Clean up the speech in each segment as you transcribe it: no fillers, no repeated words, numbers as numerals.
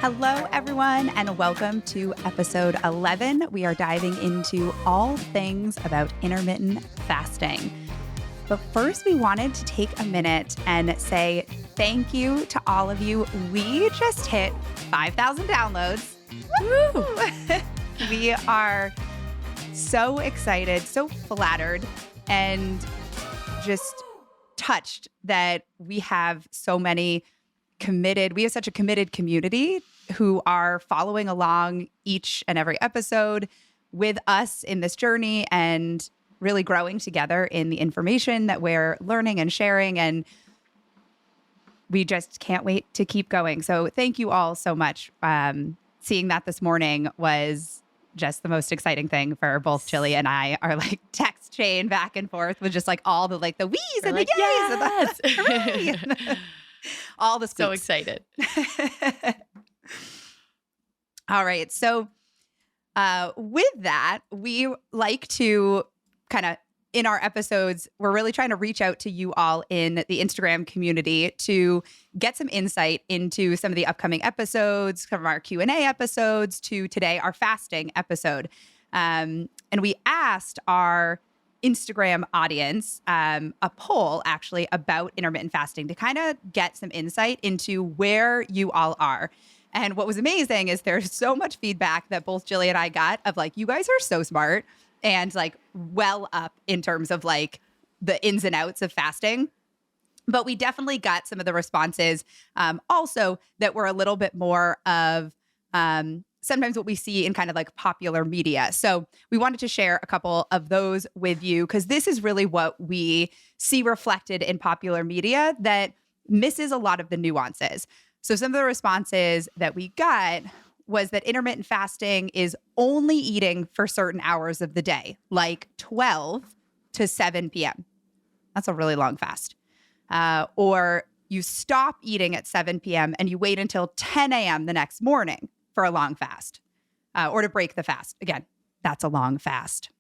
Hello, everyone, and welcome to episode 11. We are diving into all things about intermittent fasting. But first, we wanted to take a minute and say thank you to all of you. We just hit 5,000 downloads. Woo! We are so excited, so flattered, and just touched that we have so many we have such a committed community who are following along each and every episode with us in this journey and really growing together in the information that we're learning and sharing. And we just can't wait to keep going. So thank you all so much. Seeing that this morning was just the most exciting thing for both Jilly and I. Our like text chain back and forth with just like all the like the wheeze and like, the yays yes. and the all the squeaks. So excited. All right. So with that, we like to kind of in our episodes, we're really trying to reach out to you all in the Instagram community to get some insight into some of the upcoming episodes, from our Q&A episodes to today, our fasting episode. And we asked our Instagram audience a poll actually about intermittent fasting to kind of get some insight into where you all are. And what was amazing is there's so much feedback that both Jilly and I got of like, you guys are so smart and like well up in terms of like the ins and outs of fasting. But we definitely got some of the responses also that were a little bit more of sometimes what we see in kind of like popular media. So we wanted to share a couple of those with you because this is really what we see reflected in popular media that misses a lot of the nuances. So some of the responses that we got was that intermittent fasting is only eating for certain hours of the day, like 12 to 7 p.m. That's a really long fast. Or you stop eating at 7 p.m. and you wait until 10 a.m. the next morning for a long fast, or to break the fast. Again, that's a long fast.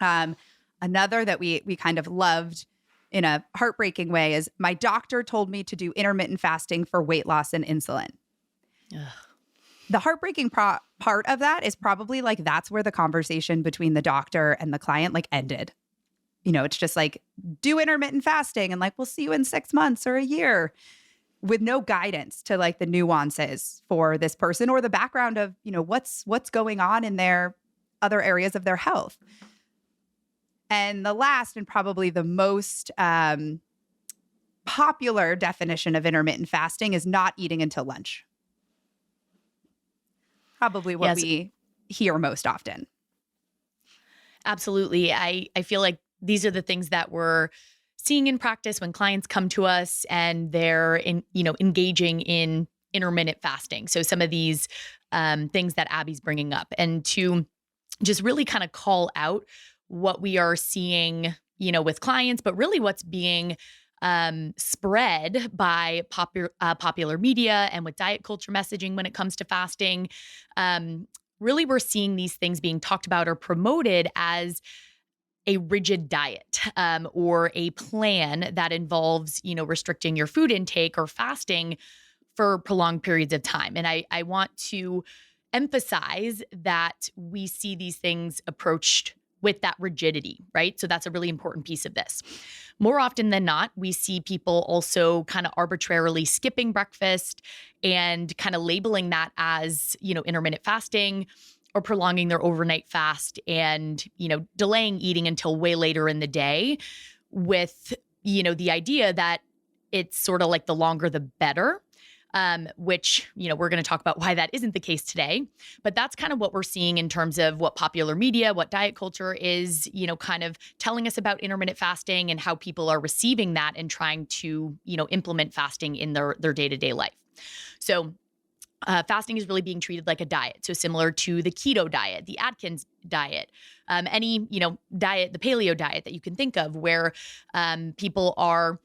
Another that we kind of loved in a heartbreaking way is my doctor told me to do intermittent fasting for weight loss and insulin. Ugh. The heartbreaking part of that is probably like that's where the conversation between the doctor and the client like ended. You know, it's just like do intermittent fasting and like we'll see you in 6 months or a year, with no guidance to like the nuances for this person or the background of, you know, what's going on in their other areas of their health. And the last and probably the most popular definition of intermittent fasting is not eating until lunch. Probably what we hear most often. Absolutely. I feel like these are the things that we're seeing in practice when clients come to us and they're engaging in intermittent fasting. So some of these things that Abby's bringing up, and to just really kind of call out what we are seeing, with clients, but really what's being spread by popular media and with diet culture messaging when it comes to fasting. Really, we're seeing these things being talked about or promoted as a rigid diet or a plan that involves, restricting your food intake or fasting for prolonged periods of time. And I want to emphasize that we see these things approached with that rigidity, right? So that's a really important piece of this. More often than not, we see people also kind of arbitrarily skipping breakfast and kind of labeling that as, intermittent fasting, or prolonging their overnight fast and, delaying eating until way later in the day with, the idea that it's sort of like the longer the better, which, we're going to talk about why that isn't the case today. But that's kind of what we're seeing in terms of what popular media, what diet culture is, kind of telling us about intermittent fasting and how people are receiving that and trying to, implement fasting in their day-to-day life. So fasting is really being treated like a diet. So similar to the keto diet, the Atkins diet, any, diet, the paleo diet that you can think of where people are,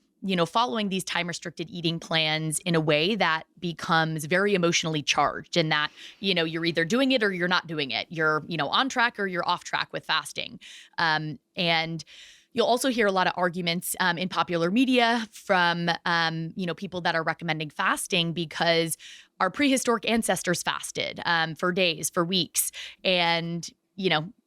following these time-restricted eating plans in a way that becomes very emotionally charged and that, you're either doing it or you're not doing it. You're, on track or you're off track with fasting. And You'll also hear a lot of arguments in popular media from, people that are recommending fasting because our prehistoric ancestors fasted for days, for weeks. And,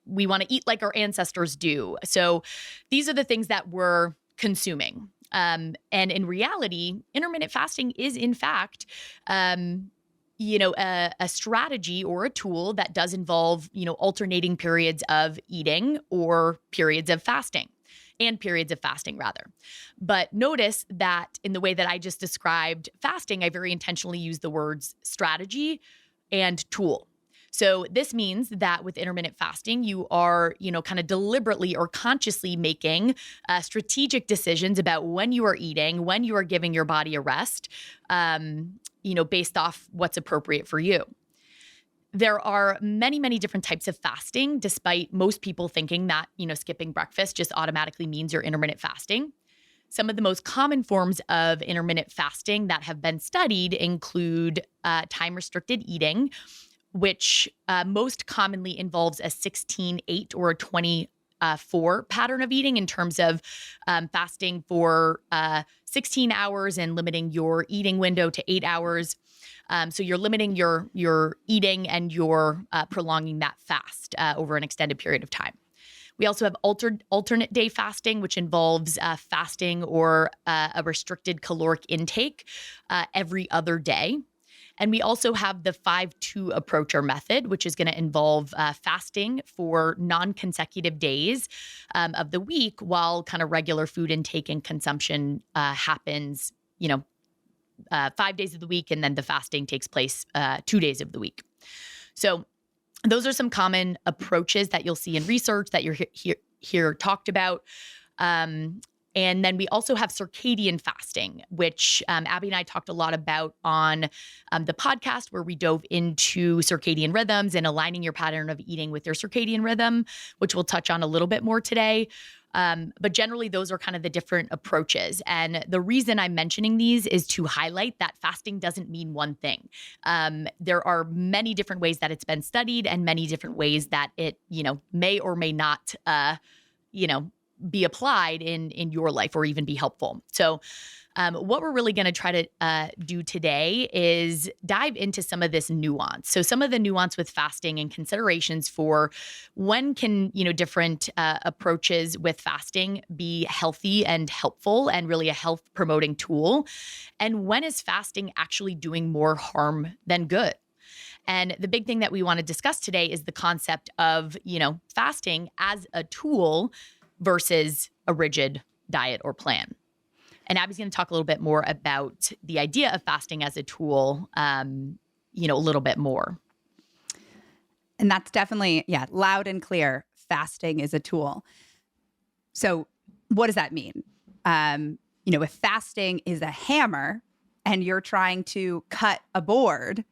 we want to eat like our ancestors do. So these are the things that we're consuming. And in reality, intermittent fasting is, in fact, a strategy or a tool that does involve, alternating periods of eating or periods of fasting. And periods of fasting, rather. But notice that in the way that I just described fasting, I very intentionally use the words strategy and tool. So this means that with intermittent fasting, you are, kind of deliberately or consciously making strategic decisions about when you are eating, when you are giving your body a rest, based off what's appropriate for you. There are many, many different types of fasting, despite most people thinking that, skipping breakfast just automatically means you're intermittent fasting. Some of the most common forms of intermittent fasting that have been studied include time-restricted eating, which most commonly involves a 16-8 or a 24 pattern of eating in terms of fasting for 16 hours and limiting your eating window to 8 hours. So you're limiting your eating and you're prolonging that fast over an extended period of time. We also have alternate day fasting, which involves fasting or a restricted caloric intake every other day. And we also have the 5-2 approach or method, which is going to involve fasting for non-consecutive days of the week while kind of regular food intake and consumption happens, 5 days of the week, and then the fasting takes place 2 days of the week. So those are some common approaches that you'll see in research that you're here talked about. And then we also have circadian fasting, which Abby and I talked a lot about on the podcast, where we dove into circadian rhythms and aligning your pattern of eating with your circadian rhythm, which we'll touch on a little bit more today. But generally, those are kind of the different approaches. And the reason I'm mentioning these is to highlight that fasting doesn't mean one thing. There are many different ways that it's been studied and many different ways that it, may or may not, be applied in your life or even be helpful. So what we're really going to try to do today is dive into some of this nuance. So some of the nuance with fasting and considerations for when can, different approaches with fasting be healthy and helpful and really a health promoting tool. And when is fasting actually doing more harm than good? And the big thing that we want to discuss today is the concept of, fasting as a tool versus a rigid diet or plan. And Abby's going to talk a little bit more about the idea of fasting as a tool, a little bit more. And that's definitely, loud and clear. Fasting is a tool. So what does that mean? If fasting is a hammer and you're trying to cut a board,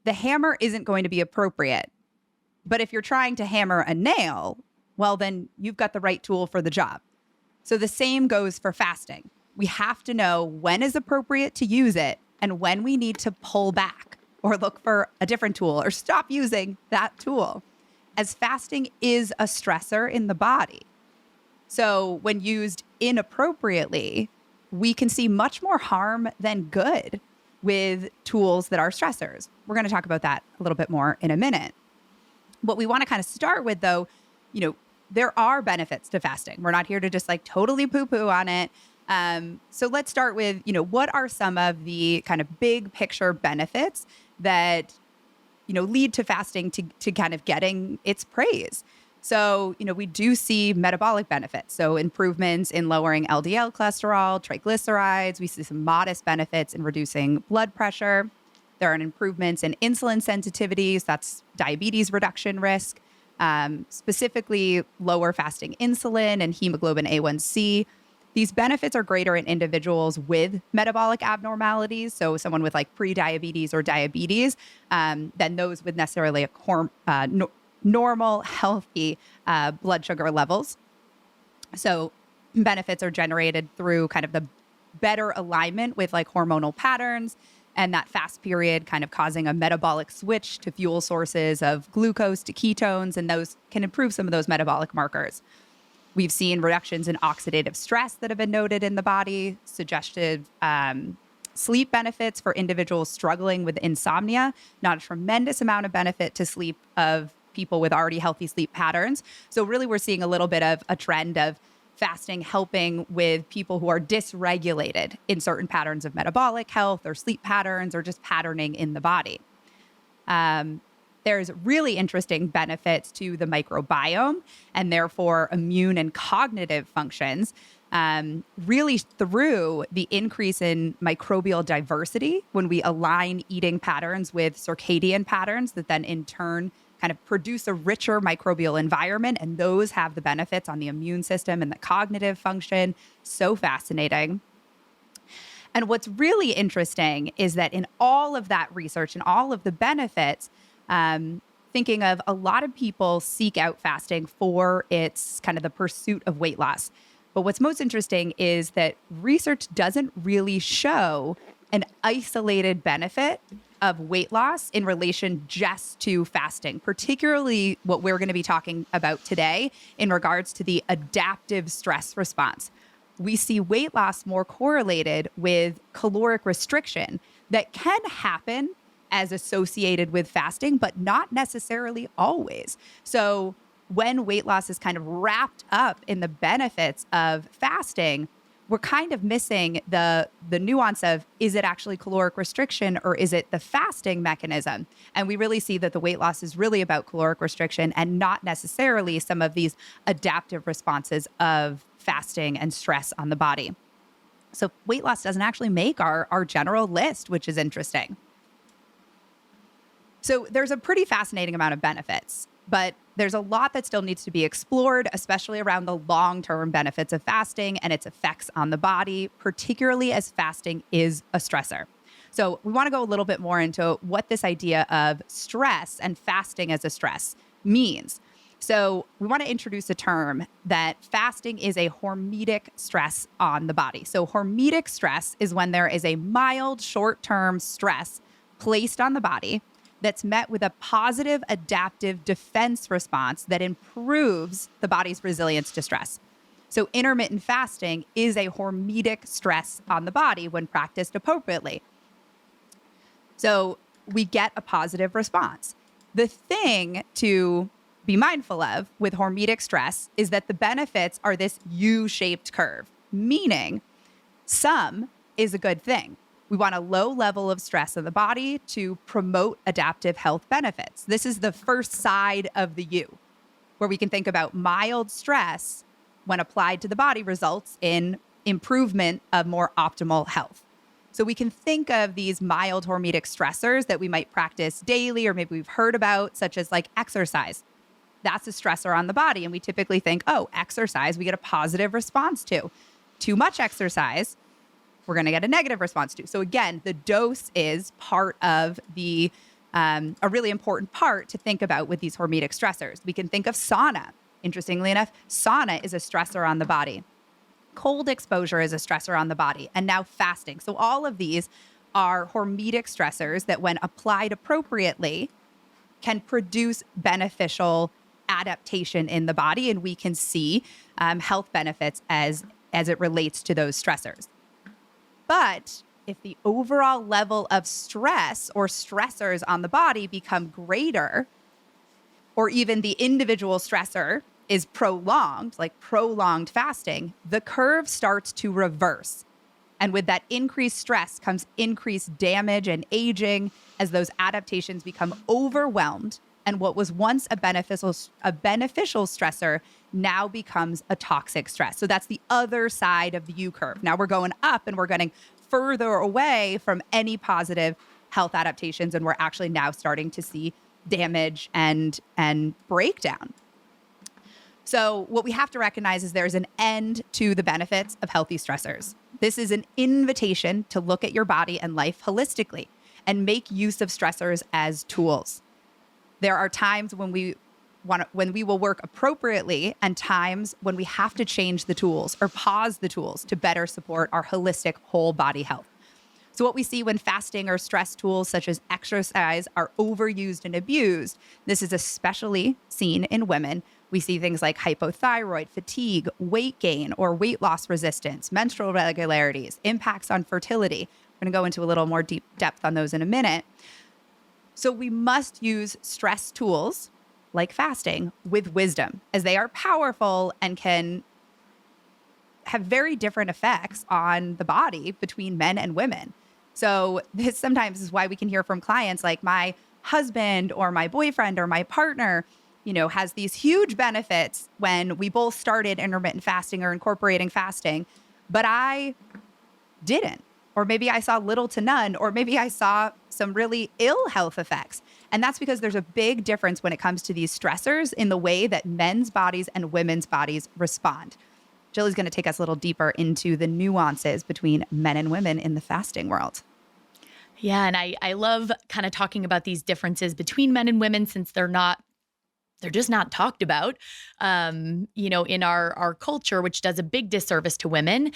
the hammer isn't going to be appropriate. But if you're trying to hammer a nail, well, then you've got the right tool for the job. So the same goes for fasting. We have to know when is appropriate to use it and when we need to pull back or look for a different tool or stop using that tool, as fasting is a stressor in the body. So when used inappropriately, we can see much more harm than good with tools that are stressors. We're going to talk about that a little bit more in a minute. What we want to kind of start with, though, there are benefits to fasting. We're not here to just totally poo-poo on it. So let's start with, what are some of the kind of big picture benefits that, lead to fasting to kind of getting its praise. So, we do see metabolic benefits. So improvements in lowering LDL cholesterol, triglycerides. We see some modest benefits in reducing blood pressure. There are improvements in insulin sensitivities. That's diabetes reduction risk. Specifically lower fasting insulin and hemoglobin A1C. These benefits are greater in individuals with metabolic abnormalities, so someone with pre-diabetes or diabetes, than those with necessarily normal, healthy blood sugar levels. So benefits are generated through kind of the better alignment with hormonal patterns, and that fast period kind of causing a metabolic switch to fuel sources of glucose to ketones, and those can improve some of those metabolic markers. We've seen reductions in oxidative stress that have been noted in the body, suggested sleep benefits for individuals struggling with insomnia, not a tremendous amount of benefit to sleep of people with already healthy sleep patterns. So really we're seeing a little bit of a trend of fasting helping with people who are dysregulated in certain patterns of metabolic health or sleep patterns or just patterning in the body. There's really interesting benefits to the microbiome and therefore immune and cognitive functions, really through the increase in microbial diversity when we align eating patterns with circadian patterns that then in turn kind of produce a richer microbial environment. And those have the benefits on the immune system and the cognitive function. So fascinating. And what's really interesting is that in all of that research and all of the benefits, thinking of a lot of people seek out fasting for its kind of the pursuit of weight loss. But what's most interesting is that research doesn't really show an isolated benefit of weight loss in relation just to fasting, particularly what we're going to be talking about today in regards to the adaptive stress response. We see weight loss more correlated with caloric restriction that can happen as associated with fasting, but not necessarily always. So when weight loss is kind of wrapped up in the benefits of fasting, we're kind of missing the nuance of, is it actually caloric restriction or is it the fasting mechanism? And we really see that the weight loss is really about caloric restriction and not necessarily some of these adaptive responses of fasting and stress on the body. So weight loss doesn't actually make our general list, which is interesting. So there's a pretty fascinating amount of benefits, but there's a lot that still needs to be explored, especially around the long-term benefits of fasting and its effects on the body, particularly as fasting is a stressor. So we want to go a little bit more into what this idea of stress and fasting as a stress means. So we want to introduce a term that fasting is a hormetic stress on the body. So hormetic stress is when there is a mild short-term stress placed on the body that's met with a positive adaptive defense response that improves the body's resilience to stress. So intermittent fasting is a hormetic stress on the body when practiced appropriately. So we get a positive response. The thing to be mindful of with hormetic stress is that the benefits are this U-shaped curve, meaning some is a good thing. We want a low level of stress in the body to promote adaptive health benefits. This is the first side of the U, where we can think about mild stress when applied to the body results in improvement of more optimal health. So we can think of these mild hormetic stressors that we might practice daily or maybe we've heard about, such as like exercise. That's a stressor on the body. And we typically think, oh, exercise, we get a positive response to. Too much exercise, we're going to get a negative response to. So again, the dose is part of the, a really important part to think about with these hormetic stressors. We can think of sauna. Interestingly enough, sauna is a stressor on the body. Cold exposure is a stressor on the body. And now fasting. So all of these are hormetic stressors that when applied appropriately can produce beneficial adaptation in the body. And we can see health benefits as it relates to those stressors. But if the overall level of stress or stressors on the body become greater, or even the individual stressor is prolonged, like prolonged fasting, the curve starts to reverse. And with that increased stress comes increased damage and aging as those adaptations become overwhelmed. And what was once a beneficial stressor now becomes a toxic stress. So that's the other side of the U curve. Now we're going up and we're getting further away from any positive health adaptations. And we're actually now starting to see damage and breakdown. So what we have to recognize is there's an end to the benefits of healthy stressors. This is an invitation to look at your body and life holistically and make use of stressors as tools. There are times when we will work appropriately and times when we have to change the tools or pause the tools to better support our holistic whole body health. So what we see when fasting or stress tools such as exercise are overused and abused, this is especially seen in women, We see things like hypothyroid, fatigue, weight gain or weight loss resistance, menstrual irregularities, impacts on fertility. We're going to go into a little more deep depth on those in a minute. So we must use stress tools like fasting with wisdom, as they are powerful and can have very different effects on the body between men and women. So this sometimes is why we can hear from clients like, my husband or my boyfriend or my partner, has these huge benefits when we both started intermittent fasting or incorporating fasting, but I didn't. Or maybe I saw little to none, or maybe I saw some really ill health effects. And that's because there's a big difference when it comes to these stressors in the way that men's bodies and women's bodies respond. Jillie's going to take us a little deeper into the nuances between men and women in the fasting world. Yeah. And I love kind of talking about these differences between men and women, since they're just not talked about, in our culture, which does a big disservice to women.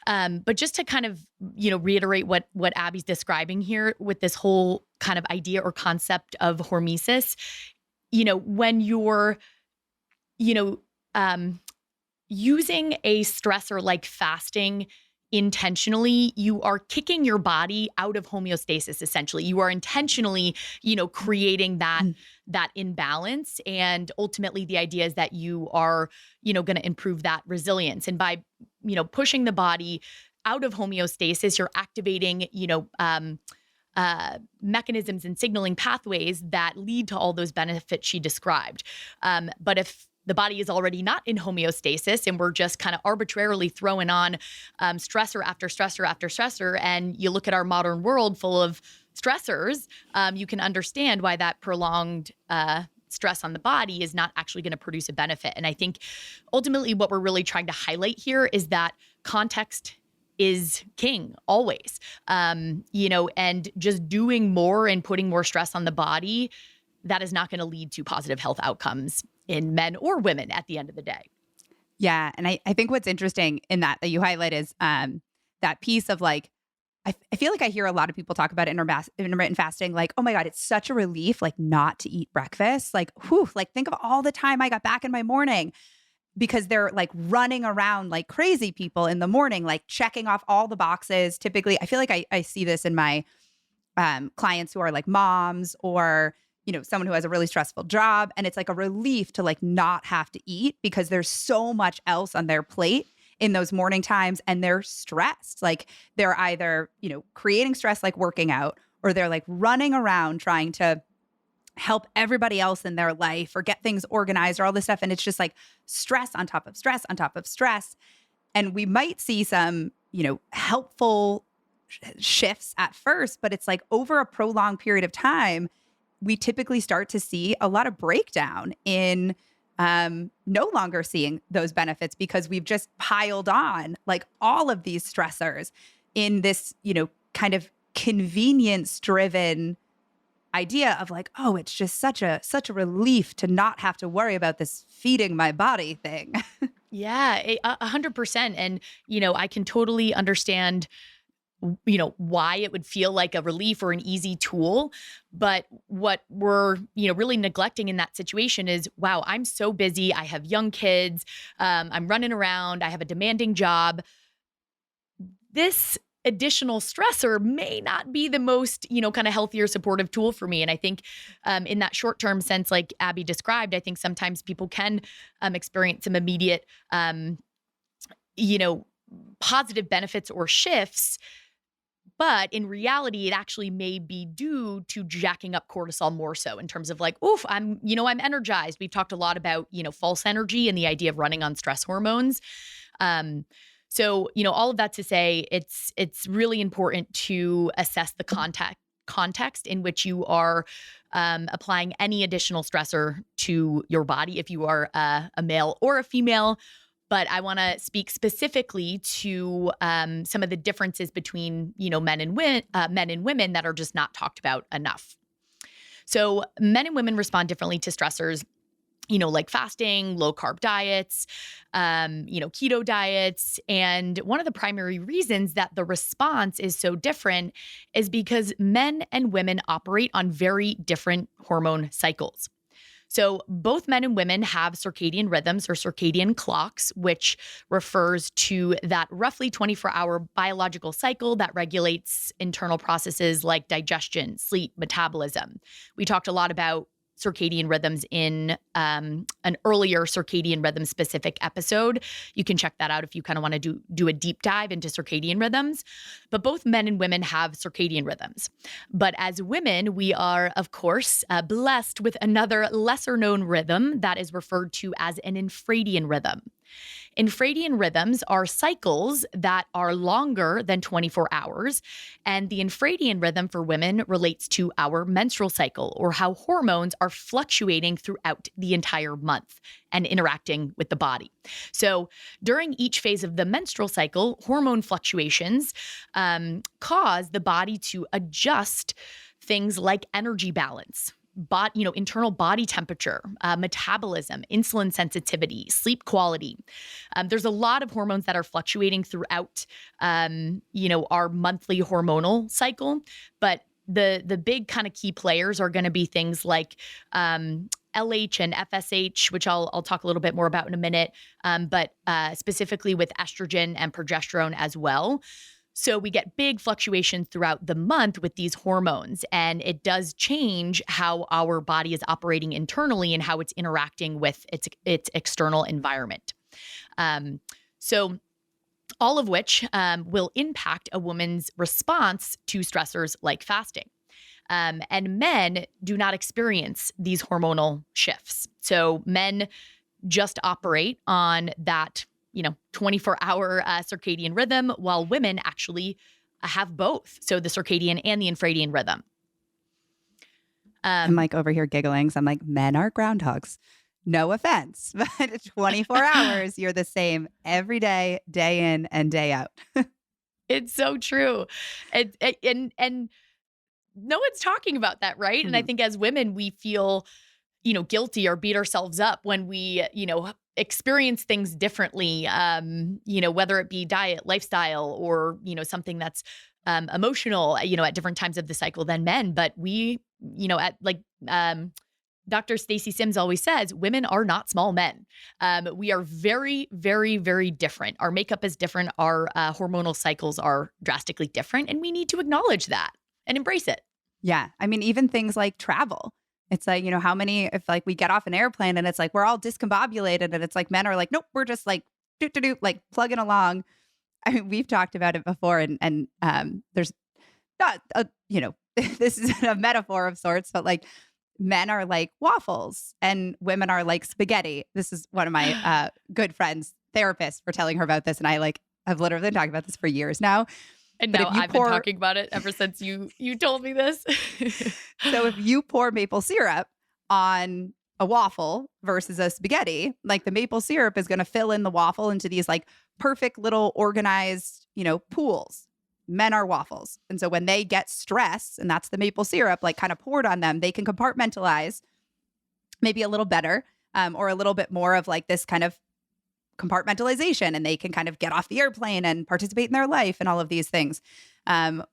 But just to kind of, reiterate what Abby's describing here with this whole kind of idea or concept of hormesis, when you're, using a stressor like fasting intentionally, you are kicking your body out of homeostasis. Essentially, you are intentionally, creating that imbalance. And ultimately the idea is that you are, going to improve that resilience. And by, pushing the body out of homeostasis, you're activating, mechanisms and signaling pathways that lead to all those benefits she described. But if the body is already not in homeostasis and we're just kind of arbitrarily throwing on stressor after stressor after stressor, and you look at our modern world full of stressors, you can understand why that prolonged stress on the body is not actually going to produce a benefit. And I think ultimately what we're really trying to highlight here is that context is king always, and just doing more and putting more stress on the body, that is not going to lead to positive health outcomes in men or women at the end of the day. Yeah. And I think what's interesting in that you highlight is that piece of like, I feel like I hear a lot of people talk about intermittent fasting, like, oh my God, it's such a relief, like not to eat breakfast. Like, whew, like think of all the time I got back in my morning, because they're like running around like crazy people in the morning, like checking off all the boxes. Typically, I feel like I see this in my clients who are like moms or someone who has a really stressful job. And it's like a relief to like not have to eat because there's so much else on their plate in those morning times. And they're stressed. Like they're either, creating stress, like working out, or they're like running around trying to help everybody else in their life or get things organized or all this stuff. And it's just like stress on top of stress on top of stress. And we might see some, helpful shifts at first, but it's like over a prolonged period of time, we typically start to see a lot of breakdown in no longer seeing those benefits because we've just piled on like all of these stressors in this, kind of convenience driven idea of like, oh, it's just such a relief to not have to worry about this feeding my body thing. Yeah, 100%. And, I can totally understand why it would feel like a relief or an easy tool. But what we're, really neglecting in that situation is, wow, I'm so busy. I have young kids. I'm running around. I have a demanding job. This additional stressor may not be the most, kind of healthier supportive tool for me. And I think in that short-term sense, like Abby described, I think sometimes people can experience some immediate, positive benefits or shifts. But in reality, it actually may be due to jacking up cortisol more so in terms of like, oof, I'm energized. We've talked a lot about, false energy and the idea of running on stress hormones. So, all of that to say, it's really important to assess the context in which you are applying any additional stressor to your body, if you are a male or a female. But I want to speak specifically to some of the differences between, men and women that are just not talked about enough. So men and women respond differently to stressors, like fasting, low carb diets, keto diets. And one of the primary reasons that the response is so different is because men and women operate on very different hormone cycles. So both men and women have circadian rhythms or circadian clocks, which refers to that roughly 24-hour biological cycle that regulates internal processes like digestion, sleep, metabolism. We talked a lot about circadian rhythms in an earlier circadian rhythm specific episode. You can check that out if you kind of want to do a deep dive into circadian rhythms. But both men and women have circadian rhythms. But as women, we are, of course, blessed with another lesser known rhythm that is referred to as an infradian rhythm. Infradian rhythms are cycles that are longer than 24 hours, and the infradian rhythm for women relates to our menstrual cycle, or how hormones are fluctuating throughout the entire month and interacting with the body. So during each phase of the menstrual cycle, hormone fluctuations cause the body to adjust things like energy balance, internal body temperature, metabolism, insulin sensitivity, sleep quality. There's a lot of hormones that are fluctuating throughout, our monthly hormonal cycle. But the big kind of key players are going to be things like LH and FSH, which I'll talk a little bit more about in a minute, but specifically with estrogen and progesterone as well. So we get big fluctuations throughout the month with these hormones, and it does change how our body is operating internally and how it's interacting with its external environment. So all of which will impact a woman's response to stressors like fasting. And men do not experience these hormonal shifts. So men just operate on that 24-hour circadian rhythm, while women actually have both. So the circadian and the infradian rhythm. I'm like over here giggling. So I'm like, men are groundhogs. No offense, but 24 hours, you're the same every day, day in and day out. It's so true. And no one's talking about that, right? Mm-hmm. And I think as women, we feel, guilty or beat ourselves up when we, experience things differently, whether it be diet, lifestyle, or, something that's emotional, at different times of the cycle than men. But we, Dr. Stacey Sims always says, women are not small men. We are very, very, very different. Our makeup is different. Our hormonal cycles are drastically different. And we need to acknowledge that and embrace it. Yeah. I mean, even things like travel. It's like, how many, if like we get off an airplane and it's like, we're all discombobulated and it's like men are like, nope, we're just like, like plugging along. I mean, we've talked about it before and there's not, this is a metaphor of sorts, but like men are like waffles and women are like spaghetti. This is one of my good friends, therapist, for telling her about this. And I've literally been talking about this for years now. And now I've been talking about it ever since you told me this. So if you pour maple syrup on a waffle versus a spaghetti, like the maple syrup is going to fill in the waffle into these like perfect little organized, pools. Men are waffles. And so when they get stress, and that's the maple syrup, like kind of poured on them, they can compartmentalize maybe a little better or a little bit more of like this kind of compartmentalization, and they can kind of get off the airplane and participate in their life and all of these things.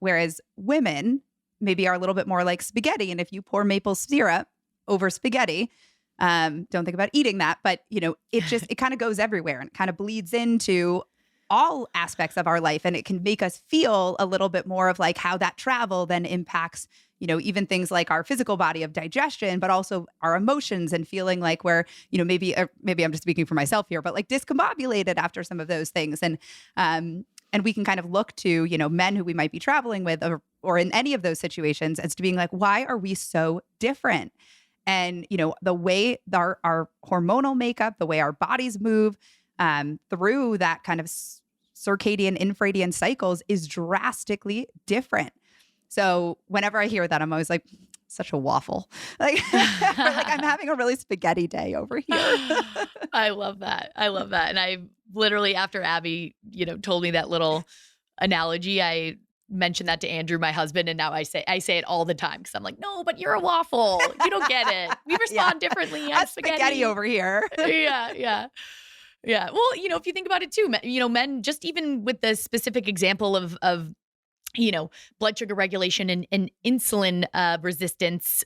Whereas women maybe are a little bit more like spaghetti. And if you pour maple syrup over spaghetti, don't think about eating that, but it kind of goes everywhere and kind of bleeds into all aspects of our life. And it can make us feel a little bit more of like how that travel then impacts even things like our physical body of digestion, but also our emotions and feeling like we're, maybe I'm just speaking for myself here, but like discombobulated after some of those things. And we can kind of look to, men who we might be traveling with or in any of those situations as to being like, why are we so different? And, the way our hormonal makeup, the way our bodies move through that kind of circadian, infradian cycles is drastically different. So whenever I hear that, I'm always like, such a waffle. Like, like I'm having a really spaghetti day over here. I love that. And I literally, after Abby, told me that little analogy, I mentioned that to Andrew, my husband, and now I say it all the time because I'm like, no, but you're a waffle. You don't get it. We respond differently as spaghetti over here. Yeah. Well, if you think about it too, men, just even with the specific example of blood sugar regulation and insulin resistance,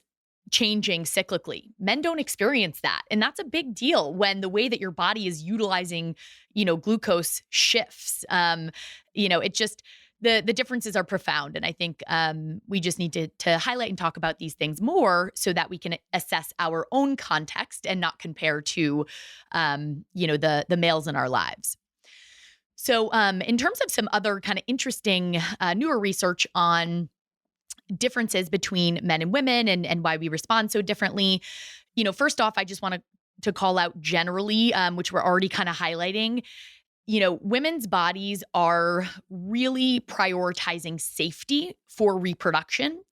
changing cyclically. Men don't experience that. And that's a big deal when the way that your body is utilizing, glucose shifts. It just, the differences are profound. And I think we just need to highlight and talk about these things more so that we can assess our own context and not compare to, the males in our lives. So in terms of some other kind of interesting newer research on differences between men and women and why we respond so differently. First off, I just want to call out generally, which we're already kind of highlighting, women's bodies are really prioritizing safety for reproduction.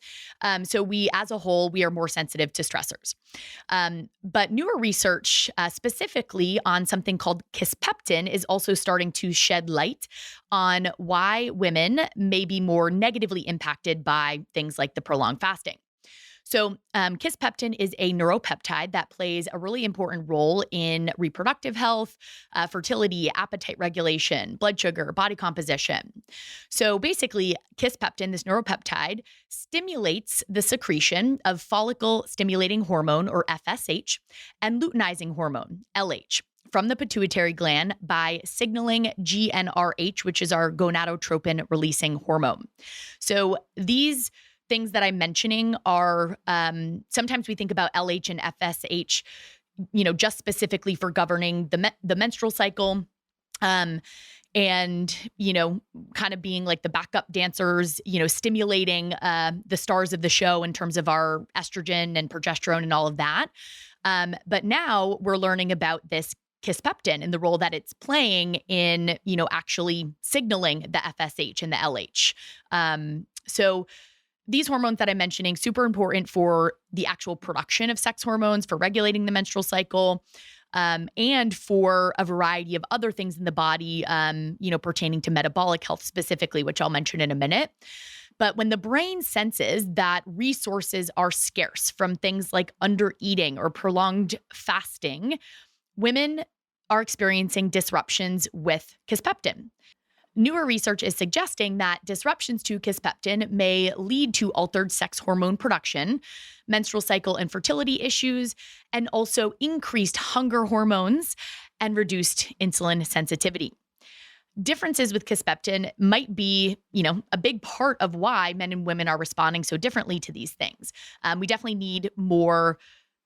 So we, as a whole, we are more sensitive to stressors. But newer research, specifically on something called kisspeptin, is also starting to shed light on why women may be more negatively impacted by things like the prolonged fasting. So kisspeptin is a neuropeptide that plays a really important role in reproductive health, fertility, appetite regulation, blood sugar, body composition. So basically, kisspeptin, this neuropeptide, stimulates the secretion of follicle-stimulating hormone, or FSH, and luteinizing hormone, LH, from the pituitary gland by signaling GnRH, which is our gonadotropin-releasing hormone. So these things that I'm mentioning are, sometimes we think about LH and FSH, just specifically for governing the menstrual cycle, and, kind of being like the backup dancers, stimulating the stars of the show in terms of our estrogen and progesterone and all of that. But now we're learning about this kisspeptin and the role that it's playing in, actually signaling the FSH and the LH. So these hormones that I'm mentioning, super important for the actual production of sex hormones, for regulating the menstrual cycle, and for a variety of other things in the body, pertaining to metabolic health specifically, which I'll mention in a minute. But when the brain senses that resources are scarce from things like undereating or prolonged fasting, women are experiencing disruptions with kisspeptin. Newer research is suggesting that disruptions to kisspeptin may lead to altered sex hormone production, menstrual cycle and fertility issues, and also increased hunger hormones and reduced insulin sensitivity. Differences with kisspeptin might be, a big part of why men and women are responding so differently to these things. We definitely need more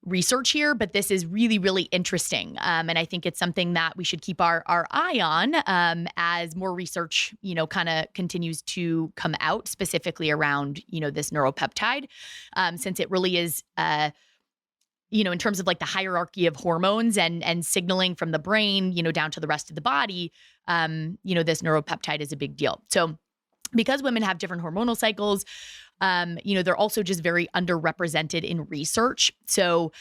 research here, but this is really, really interesting. And I think it's something that we should keep our eye on as more research, kind of continues to come out specifically around, this neuropeptide, since it really is, in terms of like the hierarchy of hormones and signaling from the brain, down to the rest of the body, this neuropeptide is a big deal. So because women have different hormonal cycles, they're also just very underrepresented in research. So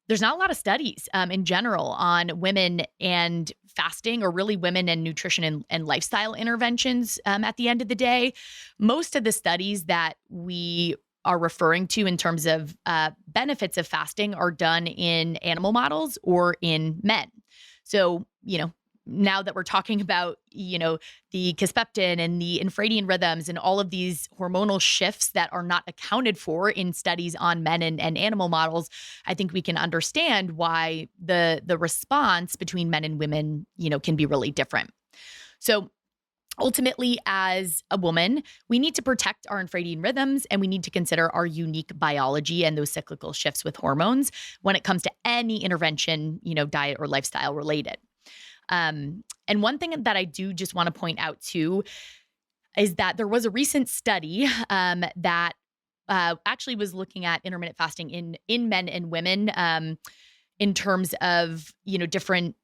there's not a lot of studies in general on women and fasting, or really women and nutrition and lifestyle interventions at the end of the day. Most of the studies that we are referring to in terms of benefits of fasting are done in animal models or in men. So, now that we're talking about, the kisspeptin and the infradian rhythms and all of these hormonal shifts that are not accounted for in studies on men and animal models, I think we can understand why the response between men and women, can be really different. So ultimately, as a woman, we need to protect our infradian rhythms, and we need to consider our unique biology and those cyclical shifts with hormones when it comes to any intervention, diet or lifestyle related. And one thing that I do just want to point out too is that there was a recent study that actually was looking at intermittent fasting in men and women in terms of different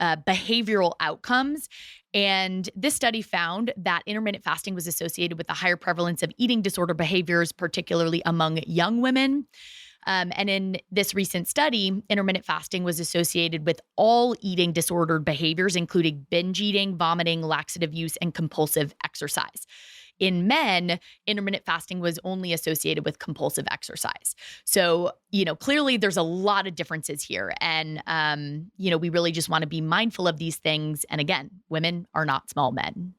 behavioral outcomes. And this study found that intermittent fasting was associated with a higher prevalence of eating disorder behaviors, particularly among young women. And in this recent study, intermittent fasting was associated with all eating disordered behaviors, including binge eating, vomiting, laxative use, and compulsive exercise. In men, intermittent fasting was only associated with compulsive exercise. So, clearly there's a lot of differences here. And, we really just want to be mindful of these things. And again, women are not small men.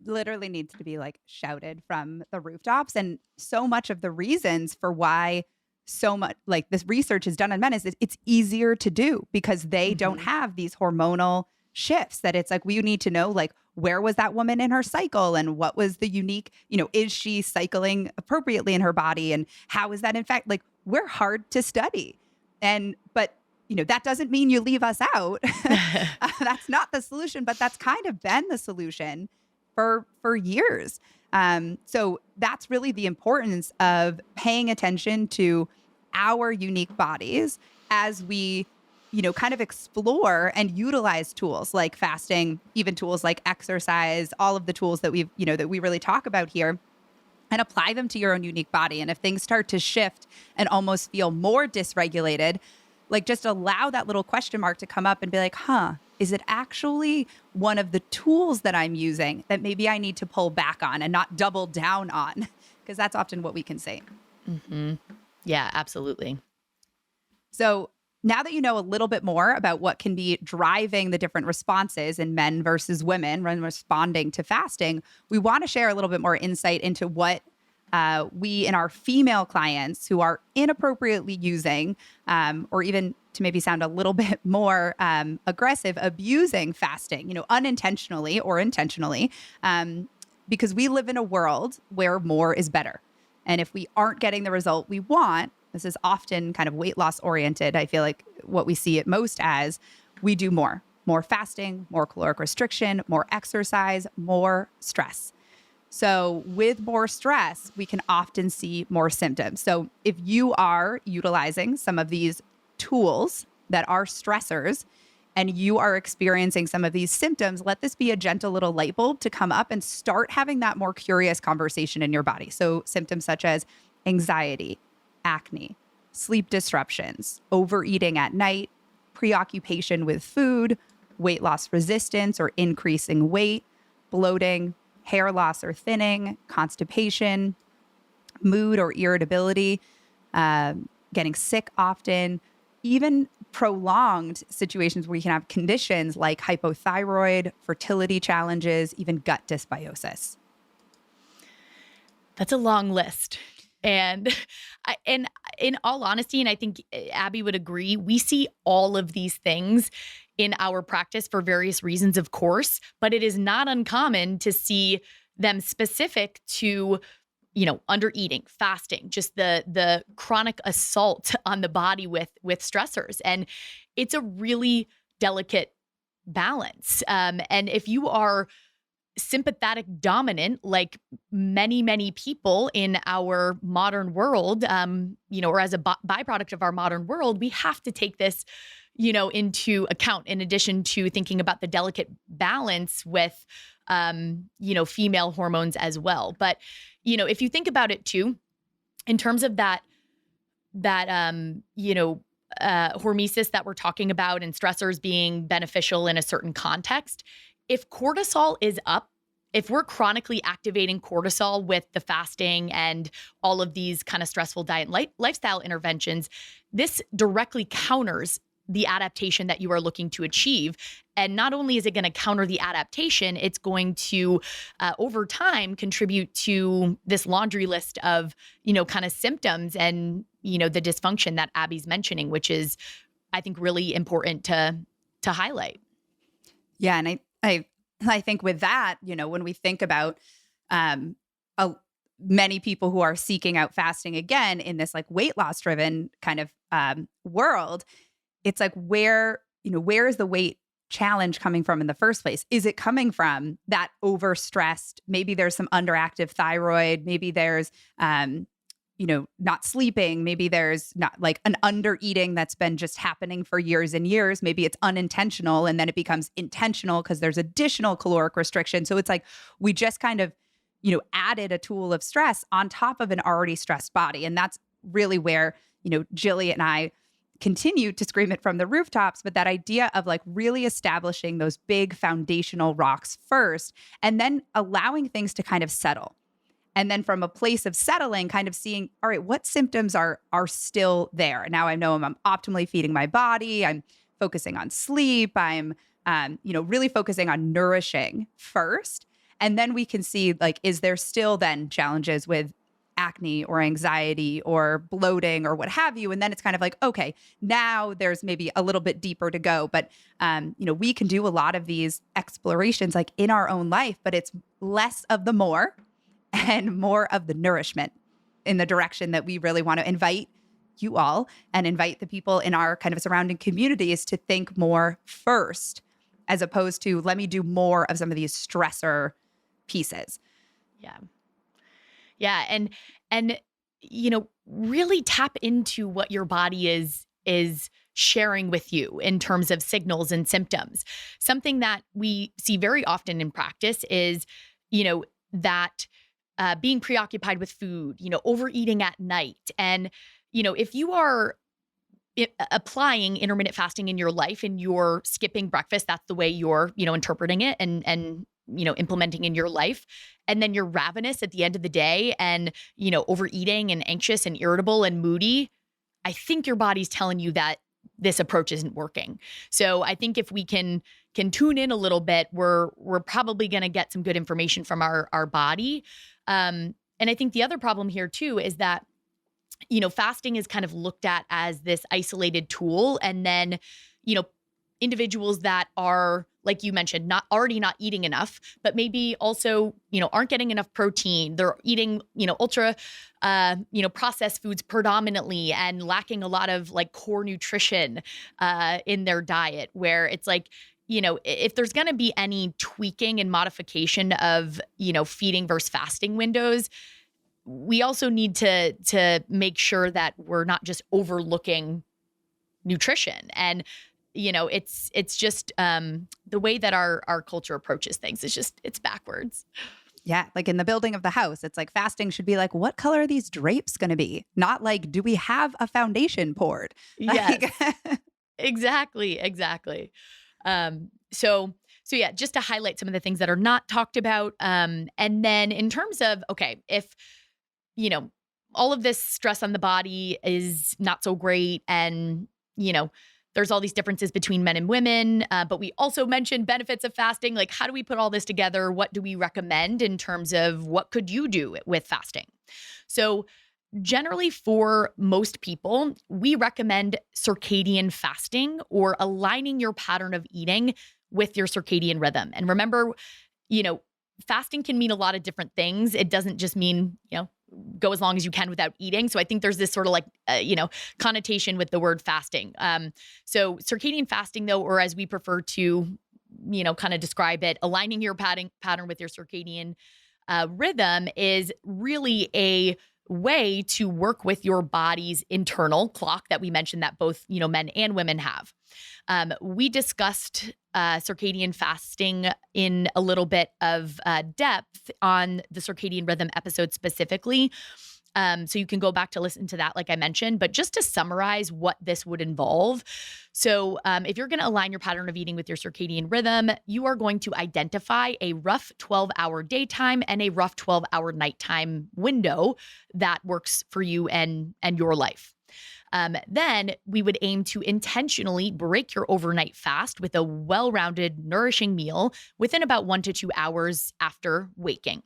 literally needs to be like shouted from the rooftops. And so much of the reasons for why so much like this research is done on men is that it's easier to do because they don't have these hormonal shifts, that it's like, we need to know, like, where was that woman in her cycle and what was the unique, is she cycling appropriately in her body and how is that in fact, like, we're hard to study. But that doesn't mean you leave us out. That's not the solution, but that's kind of been the solution for years. So that's really the importance of paying attention to our unique bodies as we, kind of explore and utilize tools like fasting, even tools like exercise, all of the tools that that we really talk about here, and apply them to your own unique body. And if things start to shift and almost feel more dysregulated, like, just allow that little question mark to come up and be like, is it actually one of the tools that I'm using that maybe I need to pull back on and not double down on? Because that's often what we can say. Yeah, absolutely. So now that you know a little bit more about what can be driving the different responses in men versus women when responding to fasting, we want to share a little bit more insight into what we and our female clients who are inappropriately using, or even to maybe sound a little bit more aggressive, abusing fasting, unintentionally or intentionally, because we live in a world where more is better. And if we aren't getting the result we want, this is often kind of weight loss oriented. I feel like what we see it most as, we do more fasting, more caloric restriction, more exercise, more stress. So with more stress, we can often see more symptoms. So if you are utilizing some of these tools that are stressors and you are experiencing some of these symptoms, let this be a gentle little light bulb to come up and start having that more curious conversation in your body. So symptoms such as anxiety, acne, sleep disruptions, overeating at night, preoccupation with food, weight loss resistance or increasing weight, bloating, hair loss or thinning, constipation, mood or irritability, getting sick often, even prolonged situations where you can have conditions like hypothyroid, fertility challenges, even gut dysbiosis. That's a long list. And in all honesty, and I think Abby would agree, we see all of these things in our practice for various reasons, of course, but it is not uncommon to see them specific to, under eating, fasting, just the chronic assault on the body with stressors. And it's a really delicate balance. And if you are sympathetic dominant, like many, many people in our modern world, or as a byproduct of our modern world, we have to take this, into account in addition to thinking about the delicate balance with, female hormones as well. But, if you think about it too, in terms of that, hormesis that we're talking about and stressors being beneficial in a certain context, if cortisol is up, if we're chronically activating cortisol with the fasting and all of these kind of stressful diet and lifestyle interventions, this directly counters the adaptation that you are looking to achieve. And not only is it going to counter the adaptation, it's going to, over time, contribute to this laundry list of, kind of symptoms and, the dysfunction that Abby's mentioning, which is, I think, really important to highlight. Yeah. And I think with that, when we think about many people who are seeking out fasting again in this like weight loss driven kind of world, it's like, where is the weight challenge coming from in the first place? Is it coming from that overstressed? Maybe there's some underactive thyroid. Maybe there's, not sleeping. Maybe there's not like an under eating that's been just happening for years and years. Maybe it's unintentional and then it becomes intentional because there's additional caloric restriction. So it's like, we just kind of, added a tool of stress on top of an already stressed body. And that's really where, Jillian and I continue to scream it from the rooftops, but that idea of like really establishing those big foundational rocks first, and then allowing things to kind of settle. And then from a place of settling, kind of seeing, all right, what symptoms are still there? Now I know I'm optimally feeding my body. I'm focusing on sleep. I'm, really focusing on nourishing first. And then we can see, like, is there still then challenges with acne or anxiety or bloating or what have you? And then it's kind of like, okay, now there's maybe a little bit deeper to go. But, we can do a lot of these explorations like in our own life, but it's less of the more and more of the nourishment in the direction that we really want to invite you all and invite the people in our kind of surrounding communities to think more first, as opposed to let me do more of some of these stressor pieces. Yeah. Yeah. And, really tap into what your body is sharing with you in terms of signals and symptoms. Something that we see very often in practice is, that being preoccupied with food, overeating at night. And, if you are applying intermittent fasting in your life and you're skipping breakfast, that's the way you're, interpreting it and implementing in your life. And then you're ravenous at the end of the day and, overeating and anxious and irritable and moody. I think your body's telling you that this approach isn't working. So I think if we can tune in a little bit, we're probably going to get some good information from our body. And I think the other problem here too is that fasting is kind of looked at as this isolated tool. And then, individuals that are, like you mentioned, not eating enough, but maybe also, aren't getting enough protein. They're eating, ultra, processed foods predominantly and lacking a lot of like core nutrition in their diet, where it's like, if there's going to be any tweaking and modification of, feeding versus fasting windows, we also need to make sure that we're not just overlooking nutrition. And, it's just the way that our culture approaches things is it's backwards. Yeah. Like in the building of the house, it's like fasting should be like, what color are these drapes going to be? Not like, do we have a foundation poured? Yes, exactly. So yeah, just to highlight some of the things that are not talked about. And then in terms of, okay, if, all of this stress on the body is not so great and, there's all these differences between men and women, but we also mentioned benefits of fasting. Like, how do we put all this together? What do we recommend in terms of what could you do with fasting? So generally for most people, we recommend circadian fasting or aligning your pattern of eating with your circadian rhythm. And remember, fasting can mean a lot of different things. It doesn't just mean, go as long as you can without eating. So I think there's this sort of like, connotation with the word fasting. So circadian fasting though, or as we prefer to, kind of describe it, aligning your pattern with your circadian rhythm is really a way to work with your body's internal clock that we mentioned that both, men and women have. We discussed circadian fasting in a little bit of depth on the circadian rhythm episode specifically. So you can go back to listen to that, like I mentioned, but just to summarize what this would involve. So if you're going to align your pattern of eating with your circadian rhythm, you are going to identify a rough 12-hour daytime and a rough 12-hour nighttime window that works for you and your life. Then we would aim to intentionally break your overnight fast with a well-rounded, nourishing meal within about 1 to 2 hours after waking.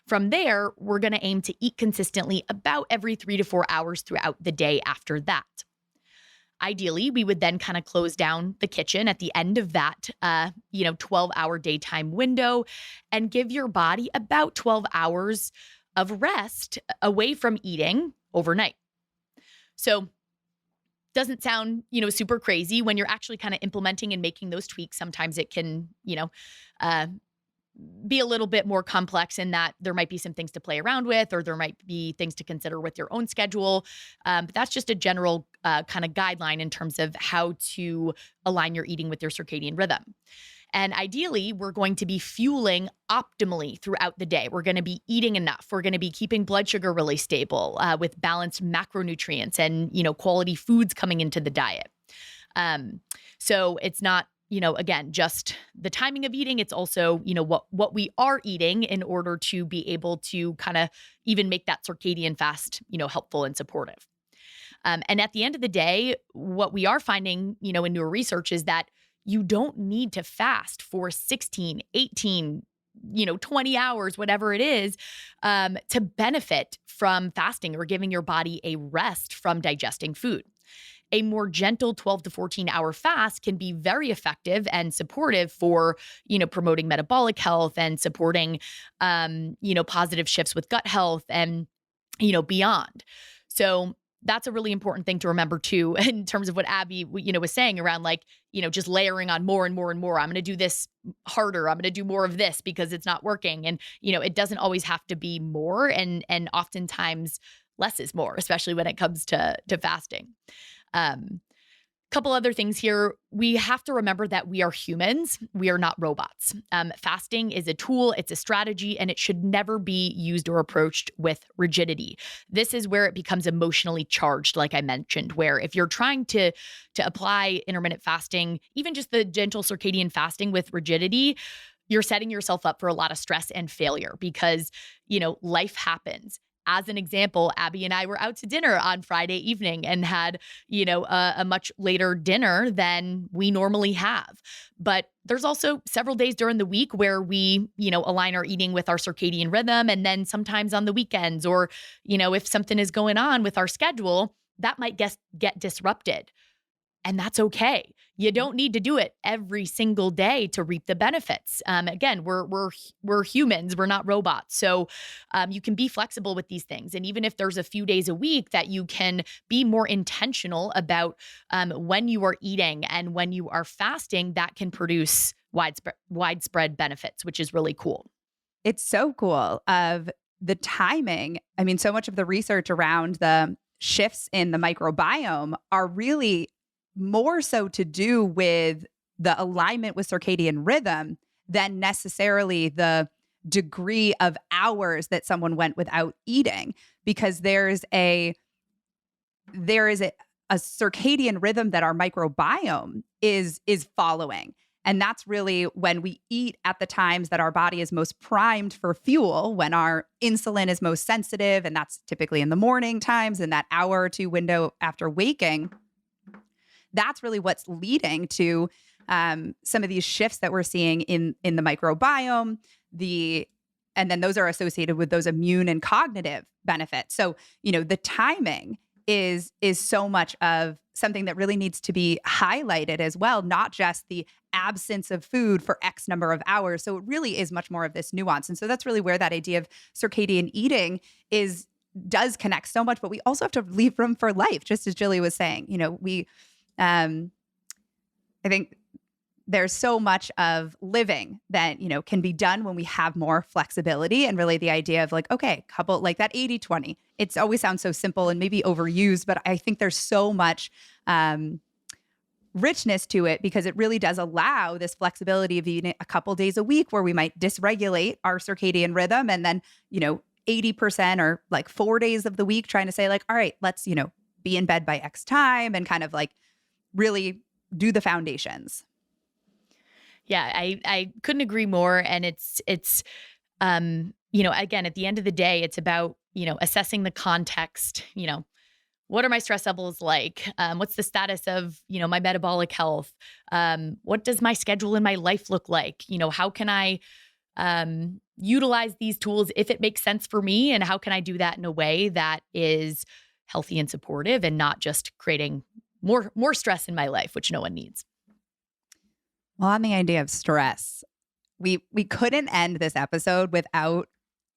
From there, we're going to aim to eat consistently about every 3 to 4 hours throughout the day after that. Ideally, we would then kind of close down the kitchen at the end of that, 12-hour daytime window and give your body about 12 hours of rest away from eating overnight. So doesn't sound, super crazy when you're actually kind of implementing and making those tweaks. Sometimes it can, be a little bit more complex in that there might be some things to play around with, or there might be things to consider with your own schedule. But that's just a general kind of guideline in terms of how to align your eating with your circadian rhythm. And ideally, we're going to be fueling optimally throughout the day. We're going to be eating enough. We're going to be keeping blood sugar really stable with balanced macronutrients and, quality foods coming into the diet. So it's not, again, just the timing of eating. It's also, what we are eating in order to be able to kind of even make that circadian fast, helpful and supportive. And at the end of the day, what we are finding, in newer research is that you don't need to fast for 16, 18, 20 hours, whatever it is, to benefit from fasting or giving your body a rest from digesting food. A more gentle 12 to 14 hour fast can be very effective and supportive for, promoting metabolic health and supporting, positive shifts with gut health and, beyond. So that's a really important thing to remember too, in terms of what Abby, was saying around just layering on more and more and more. I'm going to do this harder. I'm going to do more of this because it's not working. And, it doesn't always have to be more. And oftentimes less is more, especially when it comes to fasting. Couple other things here. We have to remember that we are humans. We are not robots. Fasting is a tool, it's a strategy, and it should never be used or approached with rigidity. This is where it becomes emotionally charged, like I mentioned, where if you're trying to apply intermittent fasting, even just the gentle circadian fasting with rigidity, you're setting yourself up for a lot of stress and failure because, life happens. As an example, Abby and I were out to dinner on Friday evening and had, a much later dinner than we normally have. But there's also several days during the week where we, align our eating with our circadian rhythm. And then sometimes on the weekends or, if something is going on with our schedule, that might get disrupted. And that's okay. You don't need to do it every single day to reap the benefits. Again, we're humans. We're not robots. So you can be flexible with these things. And even if there's a few days a week that you can be more intentional about when you are eating and when you are fasting, that can produce widespread benefits, which is really cool. It's so cool of the timing. I mean, so much of the research around the shifts in the microbiome are really more so to do with the alignment with circadian rhythm than necessarily the degree of hours that someone went without eating, because there is a circadian rhythm that our microbiome is following. And that's really when we eat at the times that our body is most primed for fuel, when our insulin is most sensitive, and that's typically in the morning times, in that hour or two window after waking. That's really what's leading to some of these shifts that we're seeing in the microbiome. And then those are associated with those immune and cognitive benefits. So, the timing is so much of something that really needs to be highlighted as well, not just the absence of food for X number of hours. So it really is much more of this nuance. And so that's really where that idea of circadian eating does connect so much, but we also have to leave room for life, just as Jilly was saying. I think there's so much of living that, can be done when we have more flexibility, and really the idea of couple like that 80-20. It always sounds so simple and maybe overused, but I think there's so much richness to it because it really does allow this flexibility of eating a couple days a week where we might dysregulate our circadian rhythm. And then, 80% or 4 days of the week trying to say all right, let's, be in bed by X time and kind of really do the foundations. Yeah, I couldn't agree more. And it's again, at the end of the day, it's about, assessing the context, what are my stress levels like? What's the status of, my metabolic health? What does my schedule in my life look like? How can I utilize these tools if it makes sense for me? And how can I do that in a way that is healthy and supportive and not just creating more stress in my life, which no one needs. Well, on the idea of stress, we couldn't end this episode without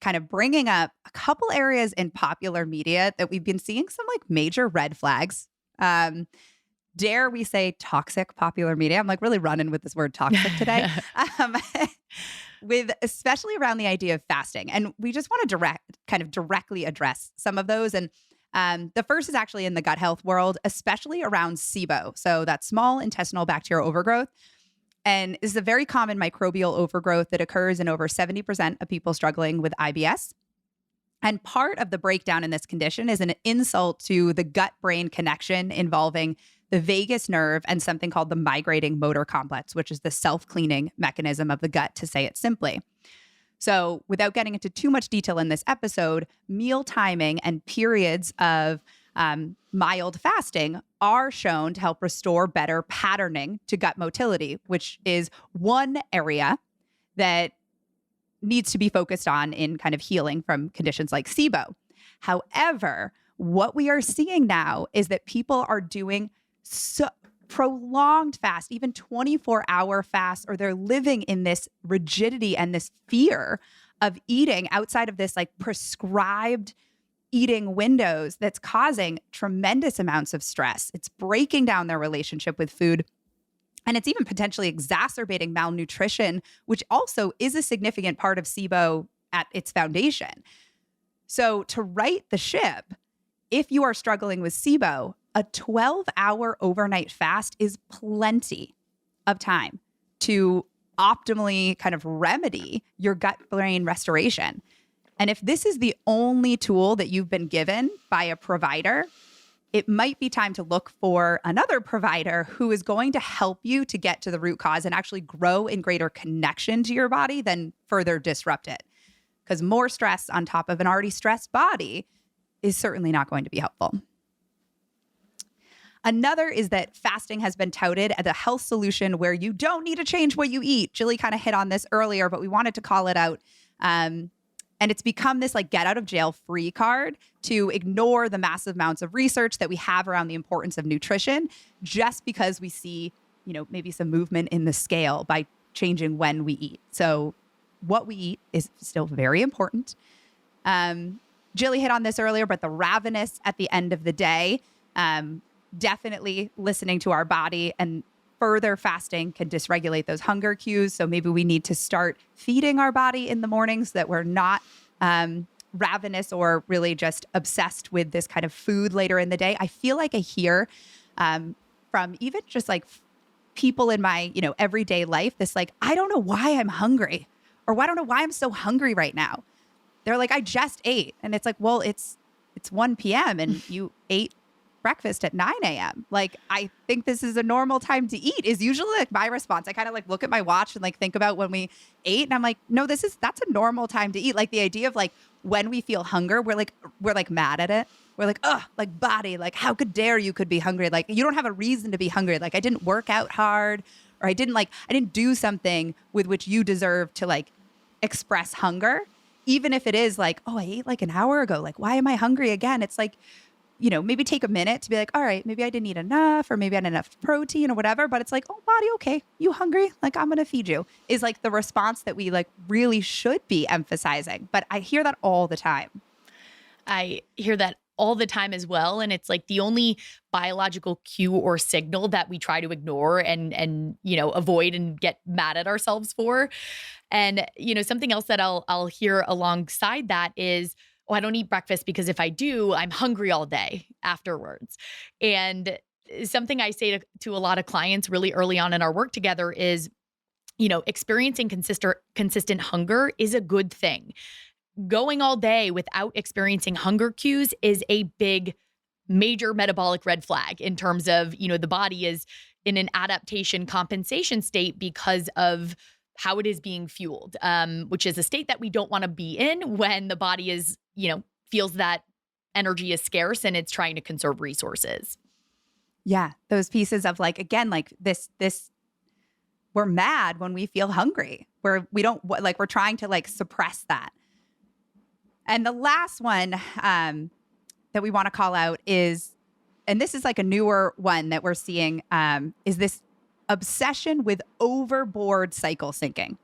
kind of bringing up a couple areas in popular media that we've been seeing some major red flags. Dare we say toxic popular media? I'm really running with this word toxic today. With especially around the idea of fasting. And we just want to directly address some of those. And the first is actually in the gut health world, especially around SIBO. So that's small intestinal bacterial overgrowth. And this is a very common microbial overgrowth that occurs in over 70% of people struggling with IBS. And part of the breakdown in this condition is an insult to the gut-brain connection involving the vagus nerve and something called the migrating motor complex, which is the self-cleaning mechanism of the gut, to say it simply. So without getting into too much detail in this episode, meal timing and periods of mild fasting are shown to help restore better patterning to gut motility, which is one area that needs to be focused on in kind of healing from conditions like SIBO. However, what we are seeing now is that people are doing so prolonged fast, even 24-hour fast, or they're living in this rigidity and this fear of eating outside of this like prescribed eating windows that's causing tremendous amounts of stress. It's breaking down their relationship with food. And it's even potentially exacerbating malnutrition, which also is a significant part of SIBO at its foundation. So to right the ship, if you are struggling with SIBO, a 12-hour overnight fast is plenty of time to optimally kind of remedy your gut-brain restoration. And if this is the only tool that you've been given by a provider, it might be time to look for another provider who is going to help you to get to the root cause and actually grow in greater connection to your body than further disrupt it. Because more stress on top of an already stressed body is certainly not going to be helpful. Another is that fasting has been touted as a health solution where you don't need to change what you eat. Jilly kind of hit on this earlier, but we wanted to call it out. And it's become this like get out of jail free card to ignore the massive amounts of research that we have around the importance of nutrition just because we see, maybe some movement in the scale by changing when we eat. So what we eat is still very important. Jilly hit on this earlier, but the ravenous at the end of the day, definitely listening to our body, and further fasting can dysregulate those hunger cues. So maybe we need to start feeding our body in the mornings so that we're not ravenous or really just obsessed with this kind of food later in the day. I feel like I hear from even just like people in my, everyday life, this like, I don't know why I'm hungry, or I don't know why I'm so hungry right now. They're like, I just ate. And it's like, well, it's 1 p.m. and you ate breakfast at 9 a.m. Like, I think this is a normal time to eat is usually like my response. I kind of like look at my watch and like think about when we ate, and I'm like, no, that's a normal time to eat. Like the idea of like when we feel hunger, we're like mad at it. We're like, oh, like body, like how dare you could be hungry? Like you don't have a reason to be hungry. Like I didn't work out hard, or I didn't do something with which you deserve to like express hunger. Even if it is like, oh, I ate like an hour ago. Like, why am I hungry again? It's like, maybe take a minute to be like, all right, maybe I didn't eat enough, or maybe I had enough protein or whatever. But it's like, oh, body, okay, you hungry? Like, I'm going to feed you is like the response that we like really should be emphasizing. But I hear that all the time. I hear that all the time as well. And it's like the only biological cue or signal that we try to ignore and avoid and get mad at ourselves for. And, something else that I'll hear alongside that is, oh, I don't eat breakfast because if I do, I'm hungry all day afterwards. And something I say to a lot of clients really early on in our work together is, experiencing consistent hunger is a good thing. Going all day without experiencing hunger cues is a big, major metabolic red flag in terms of, the body is in an adaptation compensation state because of how it is being fueled, which is a state that we don't want to be in when the body is, feels that energy is scarce and it's trying to conserve resources. Yeah. Those pieces of like, again, like this, we're mad when we feel hungry, where we don't like, we're trying to like suppress that. And the last one that we want to call out is, and this is like a newer one that we're seeing, is this obsession with overboard cycle syncing.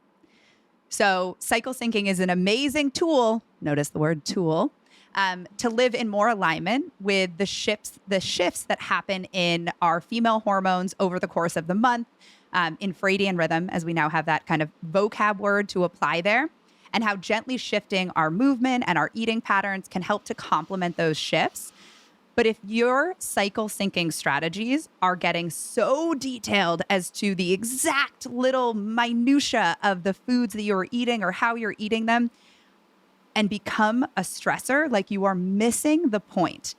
So cycle syncing is an amazing tool, notice the word tool, to live in more alignment with the shifts that happen in our female hormones over the course of the month, infradian rhythm, as we now have that kind of vocab word to apply there, and how gently shifting our movement and our eating patterns can help to complement those shifts. But if your cycle syncing strategies are getting so detailed as to the exact little minutia of the foods that you're eating or how you're eating them and become a stressor, like you are missing the point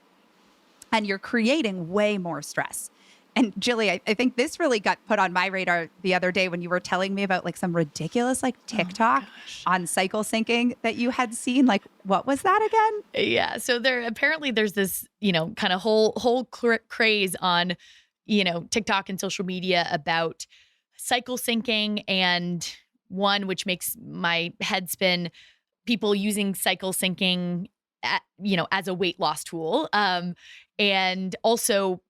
and you're creating way more stress. And Jilly, I think this really got put on my radar the other day when you were telling me about like some ridiculous like TikTok on cycle syncing that you had seen. Like, what was that again? Yeah. So there's this, kind of whole craze on, TikTok and social media about cycle syncing and one, which makes my head spin, people using cycle syncing as a weight loss tool. And also,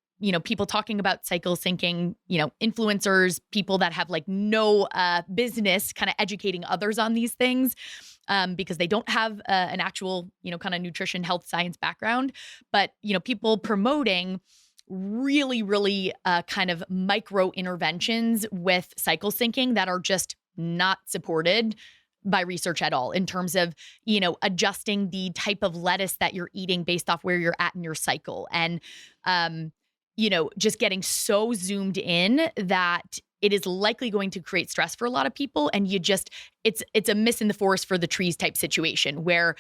people talking about cycle syncing, influencers, people that have like no business kind of educating others on these things because they don't have an actual, kind of nutrition, health, science background. But, people promoting really, really kind of micro interventions with cycle syncing that are just not supported by research at all in terms of, adjusting the type of lettuce that you're eating based off where you're at in your cycle. And, just getting so zoomed in that it is likely going to create stress for a lot of people. And it's a miss in the forest for the trees type situation where,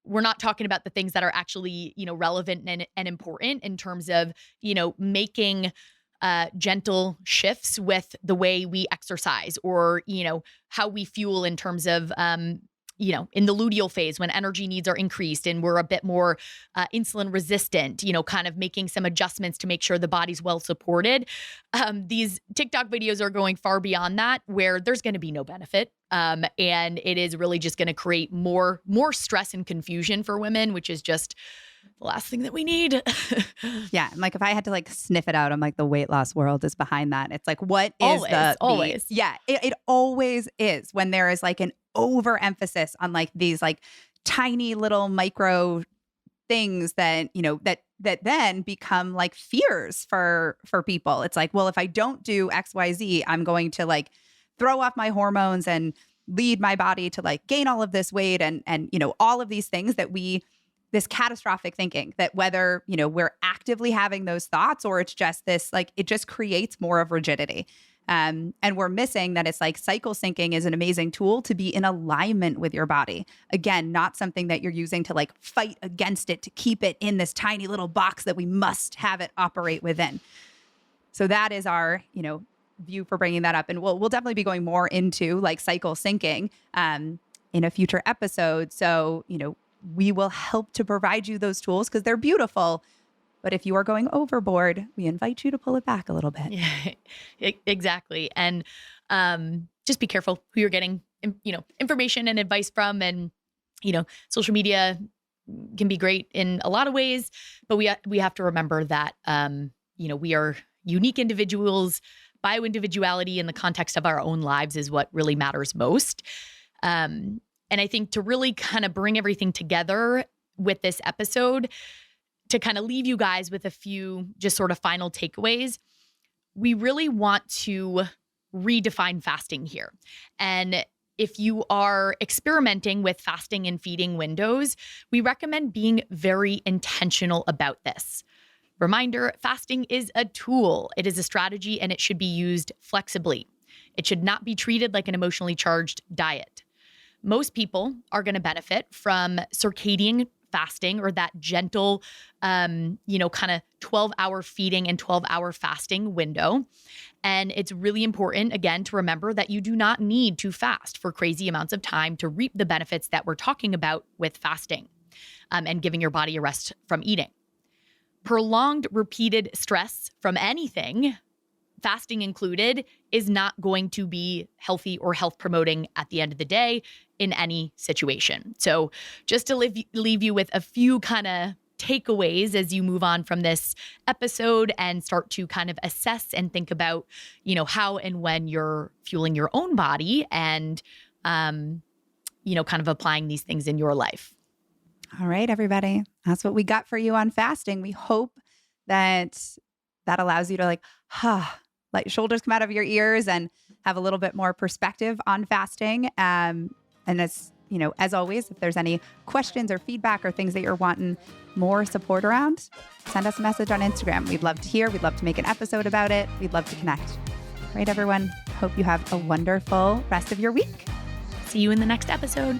we're not talking about the things that are actually, relevant and important in terms of, making gentle shifts with the way we exercise or, how we fuel in terms of, in the luteal phase when energy needs are increased and we're a bit more insulin resistant, kind of making some adjustments to make sure the body's well supported. These TikTok videos are going far beyond that where there's going to be no benefit. And it is really just going to create more stress and confusion for women, which is just the last thing that we need. Yeah. And like, if I had to like sniff it out, I'm like, the weight loss world is behind that. It's like, what is always. Yeah. It always is when there is like an overemphasis on like these like tiny little micro things that, that then become like fears for people. It's like, well, if I don't do XYZ, I'm going to like throw off my hormones and lead my body to like gain all of this weight and all of these things that this catastrophic thinking that whether, we're actively having those thoughts or it's just this, like, it just creates more of rigidity. And we're missing that it's like cycle syncing is an amazing tool to be in alignment with your body. Again, not something that you're using to like fight against it, to keep it in this tiny little box that we must have it operate within. So that is our, view for bringing that up. And we'll definitely be going more into like cycle syncing in a future episode. So, we will help to provide you those tools because they're beautiful. But if you are going overboard, we invite you to pull it back a little bit. Yeah, exactly. And just be careful who you're getting, information and advice from. And, social media can be great in a lot of ways, but we have to remember that, we are unique individuals. Bioindividuality in the context of our own lives is what really matters most. And I think to really kind of bring everything together with this episode, to kind of leave you guys with a few just sort of final takeaways, we really want to redefine fasting here. And if you are experimenting with fasting and feeding windows, we recommend being very intentional about this. Reminder, fasting is a tool. It is a strategy and it should be used flexibly. It should not be treated like an emotionally charged diet. Most people are going to benefit from circadian fasting or that gentle, kind of 12-hour feeding and 12-hour fasting window. And it's really important, again, to remember that you do not need to fast for crazy amounts of time to reap the benefits that we're talking about with fasting and giving your body a rest from eating. Prolonged, repeated stress from anything, fasting included, is not going to be healthy or health promoting at the end of the day in any situation. So just to leave you with a few kind of takeaways as you move on from this episode and start to kind of assess and think about, how and when you're fueling your own body and, kind of applying these things in your life. All right, everybody. That's what we got for you on fasting. We hope that allows you to let your shoulders come out of your ears and have a little bit more perspective on fasting. And as as always, if there's any questions or feedback or things that you're wanting more support around, send us a message on Instagram. We'd love to hear. We'd love to make an episode about it. We'd love to connect. All right, everyone. Hope you have a wonderful rest of your week. See you in the next episode.